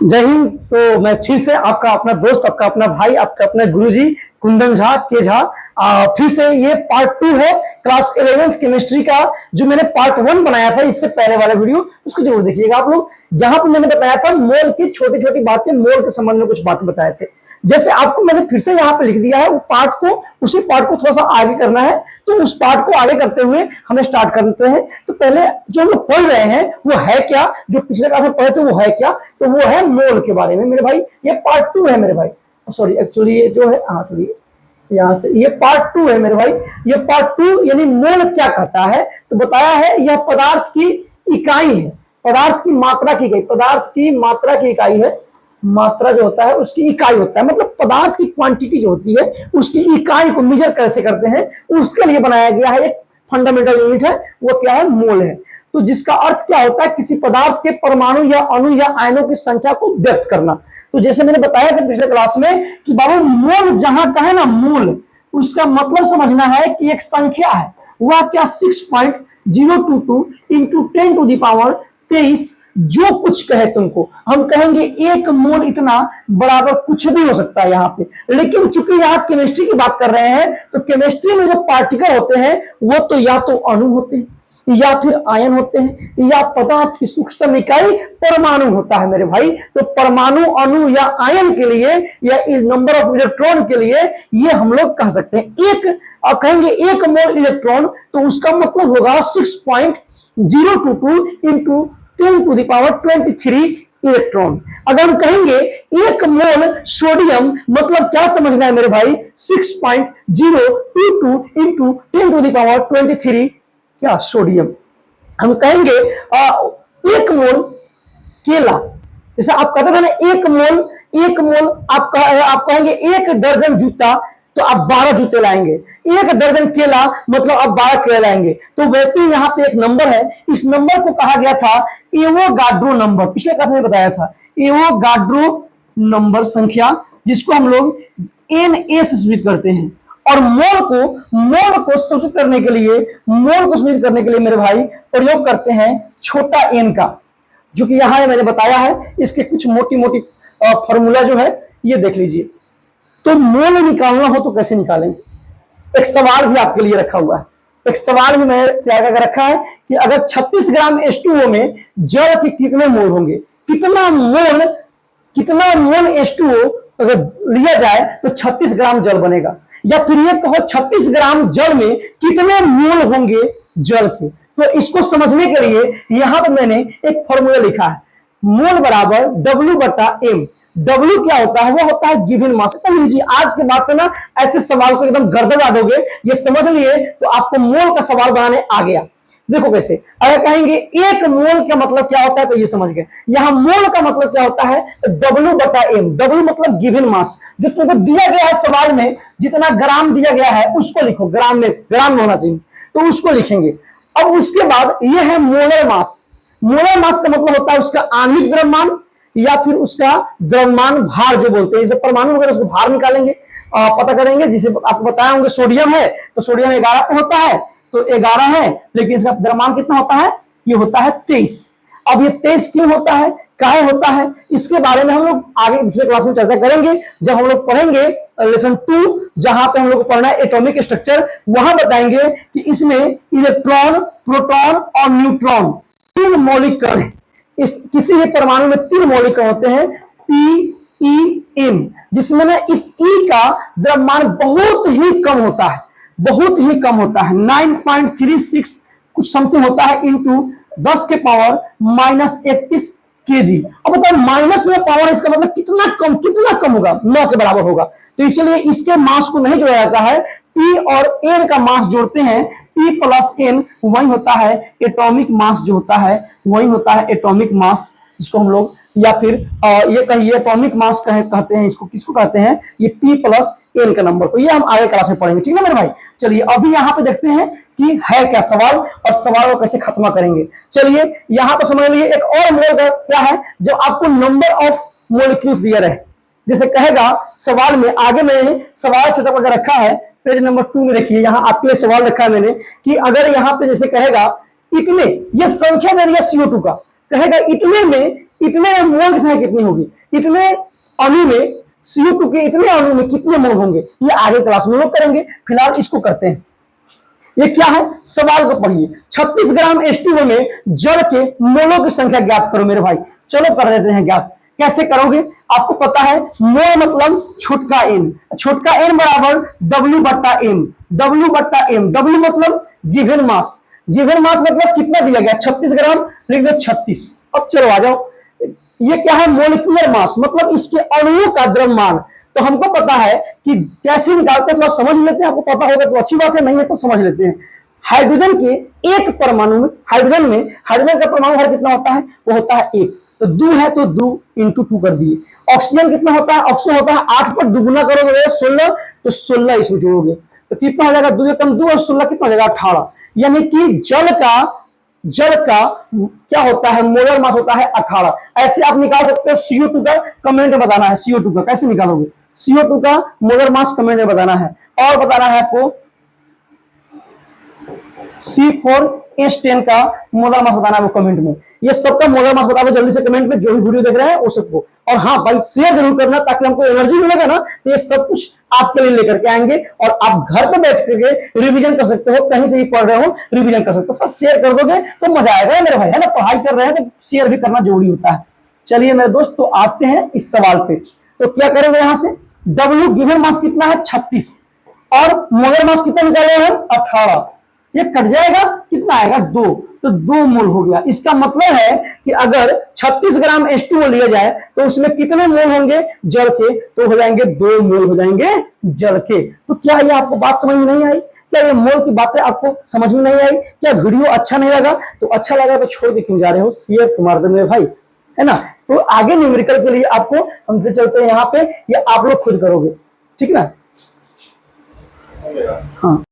जय हिंद। तो मैं फिर से आपका अपना दोस्त, आपका अपना भाई, आपका अपना गुरुजी कुंदन झा के झा फिर से ये पार्ट 2 है क्लास 11th केमिस्ट्री का। जो मैंने पार्ट 1 बनाया था इससे पहले वाला वीडियो, उसको जरूर देखिएगा आप लोग। जहां पर मैंने बताया था मोल की छोटी छोटी बातें, मोल के संबंध में कुछ बातें बताए थे। जैसे आपको मैंने फिर से यहाँ पे लिख दिया है वो पार्ट को, उसी पार्ट को थोड़ा सा आगे करना है। तो उस पार्ट को आगे करते हुए हमें स्टार्ट करते हैं। तो पहले जो हम लोग पढ़ रहे हैं वो है क्या, जो पिछले क्लास में पढ़े थे वो है क्या, तो वो है मोल के बारे में मेरे भाई। ये पार्ट 2 है मेरे भाई, सॉरी एक्चुअली ये जो है, हाँ चलिए यहां से, ये पार्ट 2 है मेरे भाई। ये पार्ट 2 यानी मोल क्या कहता है, तो बताया है यह पदार्थ की इकाई है, पदार्थ की मात्रा की इकाई, पदार्थ की मात्रा की इकाई है। मात्रा जो होता है उसकी इकाई होता है, मतलब पदार्थ की क्वांटिटी जो होती है उसकी इकाई को मेजर कैसे करते हैं उसके लिए बनाया गया है एक फंडामेंटल यूनिट है, वो क्या है, मोल है। तो जिसका अर्थ क्या होता है, किसी पदार्थ के परमाणु या अणु या आयनों की संख्या को व्यक्त करना। तो जैसे मैंने बताया था पिछले क्लास में कि बाबू मोल जहां का है ना, मोल उसका मतलब समझना है कि एक संख्या है, वह क्या 6.022 इंटू 10⁻23 जो कुछ कहे तुमको, हम कहेंगे एक मोल इतना बराबर कुछ भी हो सकता है यहाँ पे। लेकिन चूंकि यहाँ केमिस्ट्री की बात कर रहे हैं तो केमिस्ट्री में जो पार्टिकल होते हैं वो तो या तो अणु होते हैं, या फिर आयन होते हैं, या पदार्थ की सूक्ष्म इकाई परमाणु होता है मेरे भाई। तो परमाणु, अणु या आयन के लिए या नंबर ऑफ इलेक्ट्रॉन के लिए ये हम लोग कह सकते हैं एक, और कहेंगे एक मोल इलेक्ट्रॉन तो उसका मतलब होगा 6.022 इंटू 10⁻23 इलेक्ट्रॉन। अगर हम कहेंगे एक मोल सोडियम, मतलब क्या समझना है मेरे भाई, 6.022 इंटू 10⁻23 क्या सोडियम। हम कहेंगे एक मोल केला, जैसे आप कहते थे ना एक मोल आप कहेंगे एक दर्जन जूता तो आप 12 जूते लाएंगे, एक दर्जन केला मतलब आप 12 केला लाएंगे। तो वैसे ही यहाँ पे एक नंबर है, इस नंबर को कहा गया था एवोगाड्रो नंबर, पिछले क्लास में बताया था एवोगाड्रो नंबर संख्या, जिसको हम लोग Na से सूचित करते हैं। और मोल को सूचित करने के लिए, मोल को सूचित करने के लिए मेरे भाई प्रयोग करते हैं छोटा एन का, जो कि यहां मैंने बताया है। इसके कुछ मोटी मोटी फॉर्मूला जो है ये देख लीजिए। तो मोल निकालना हो तो कैसे निकालेंगे, एक सवाल भी आपके लिए रखा हुआ है। एक सवाल भी मैंने तैयार करके रखा है कि अगर 36 ग्राम H2O में जल के कितने मोल होंगे, कितना मोल H2O अगर लिया जाए तो 36 ग्राम जल बनेगा। या फिर ये कहो 36 ग्राम जल में कितने मोल होंगे जल के। तो इसको समझने के लिए यहां पर मैंने एक फॉर्मूला लिखा है, मोल बराबर W/M। W क्या होता है, वो होता है गिवन मास। तो लीजिए आज के बाद से ना ऐसे सवाल को एकदम गड़बड़ा दोगे, ये समझ लिए तो आपको मोल का सवाल बनाने आ गया। देखो कैसे, अगर कहेंगे एक मोल का मतलब क्या होता है तो ये समझ गए। यहाँ मोल का मतलब क्या होता है, W/M। W मतलब गिवन मास, जो तुमको दिया गया है सवाल में, जितना ग्राम दिया गया है उसको लिखो, ग्राम में होना चाहिए तो उसको लिखेंगे। अब उसके बाद ये है मोलर मास। मोलर मास का मतलब होता है उसका आणविक द्रव्यमान या फिर उसका द्रव्यमान भार जो बोलते हैं। जैसे परमाणु वगैरह उसको भार निकालेंगे, पता करेंगे। जिसे आपको बताया होंगे सोडियम है तो सोडियम 11 पे होता है, तो 11 है, लेकिन इसका द्रव्यमान कितना होता है, ये होता है 23। अब ये 23 क्यों होता है, काहे होता है, इसके बारे में हम लोग आगे दूसरे क्लास में चर्चा करेंगे। जब हम लोग पढ़ेंगे लेसन 2, जहां पे हम लोग को पढ़ना है एटॉमिक स्ट्रक्चर, वहां बताएंगे कि इसमें इलेक्ट्रॉन, प्रोटॉन और न्यूट्रॉन 3 मौलिक कण है। इस किसी भी परमाणु में 3 मौलिक कण होते हैं, P, E, M, जिसमें ना इस E का द्रव्यमान बहुत ही कम होता है, बहुत ही कम होता है, 9.36 कुछ समथिंग होता है इंटू 10 के पावर -31 kg। अब बताओ माइनस में पावर, इसका मतलब कितना कम होगा, 9 के बराबर होगा। तो इसलिए इसके मास को नहीं जोड़ा जाता है, P और N का मास जोड़ते हैं, P + N वही होता है एटॉमिक मास, जो होता है वही होता है एटॉमिक मास, जिसको हम लोग या फिर ये कहिए एटॉमिक मास कहते हैं। इसको किसको कहते हैं, ये P + N का नंबर को, ये हम आगे क्लास में पढ़ेंगे, ठीक है मेरे भाई। चलिए अभी यहाँ पे देखते हैं कि है क्या सवाल और सवाल को कैसे खत्म करेंगे। चलिए यहाँ पर समझ लीजिए एक और मोल क्या है, जब आपको नंबर ऑफ मोलिक्यूल्स दिया रहे। जैसे कहेगा सवाल में, आगे मैंने सवाल सेटअप करके रखा है पेज नंबर 2 में, देखिए यहाँ आपके लिए सवाल रखा है मैंने कि अगर यहाँ पे जैसे कहेगा इतने, ये संख्या दे दिया CO2 का, कहेगा इतने में इतने मोल की संख्या कितनी होगी, इतने अणु में CO2 के इतने अणु में कितने मोल होंगे, ये आगे क्लास में लोग करेंगे, फिलहाल इसको करते हैं। ये क्या है, सवाल को पढ़िए। 36 ग्राम H2O में जल के मोलों की संख्या ज्ञात करो मेरे भाई। चलो कर देते हैं ज्ञात। कैसे करोगे, आपको पता है मोल मतलब छोटका n, छोटका n बराबर W बट्टा m, W बट्टा m, W मतलब गिवन मास, गिवन मास मतलब कितना दिया गया 36 ग्राम, लिख दो 36। अब चलो आ जाओ, ये क्या है, मोलिकुलर मास मतलब इसके अणुओं का द्रव्यमान। तो हमको पता है कि कैसे निकालते हैं, थोड़ा समझ लेते हैं, आपको पता होगा तो अच्छी बात है, नहीं है तो समझ लेते हैं। हाइड्रोजन के एक परमाणु में, हाइड्रोजन का परमाणु भर कितना होता है, वो होता है 1, तो 2 है तो 2 इंटू 2 कर दिए। ऑक्सीजन कितना होता है, ऑक्सीजन होता है 8 पर दुगुना करोगे 16, तो 16 इसमें जोड़ोगे तो कितना हो जाएगा, 2 कम 2 और 16 कितना हो जाएगा 18। यानी कि जल का क्या होता है, मोलर मास होता है 18। ऐसे आप निकाल सकते हो। CO2 का कमेंट में बताना है, CO2 का कैसे निकालोगे, CO2 का मोलर मास कमेंट में बताना है। और बताना है आपको C4H10 का मोलर मास बताना है वो कमेंट में। ये सबका मोलर मास बता दो जल्दी से कमेंट में, जो भी वीडियो देख रहे हैं वो सबको। और हाँ भाई शेयर जरूर करना, ताकि हमको एनर्जी मिलेगा ना, तो ये सब कुछ आपके लिए लेकर के आएंगे और आप घर पे बैठ करके रिवीजन कर सकते हो, कहीं से भी पढ़ रहे हो रिवीजन कर सकते हो। शेयर कर दोगे तो मजा आएगा मेरे भाई, है ना, पढ़ाई कर रहे हैं तो शेयर भी करना जरूरी होता है। चलिए मेरे दोस्त, तो आते हैं इस सवाल पे। तो क्या करेंगे, यहां से W गिवन मास कितना है 36 और मोलर मास कितना निकाले हम 18, ये कट जाएगा, कितना आएगा 2, तो 2 मोल हो गया। इसका मतलब है कि अगर 36 ग्राम H2O लिया जाए तो उसमें कितने मोल होंगे जल के, तो हो जाएंगे 2 मोल हो जाएंगे जल के। तो क्या ये आपको बात समझ में नहीं आई, क्या ये मोल की बातें आपको समझ में नहीं आई, क्या वीडियो अच्छा नहीं लगा, तो अच्छा लगा तो छोड़ के क्यों जा रहे हो, शेयर तो मार दो मेरे भाई, है ना। तो आगे न्यूमेरिकल के लिए आपको हमसे चलते हैं यहाँ पे, ये आप लोग खुद करोगे, ठीक ना। हाँ।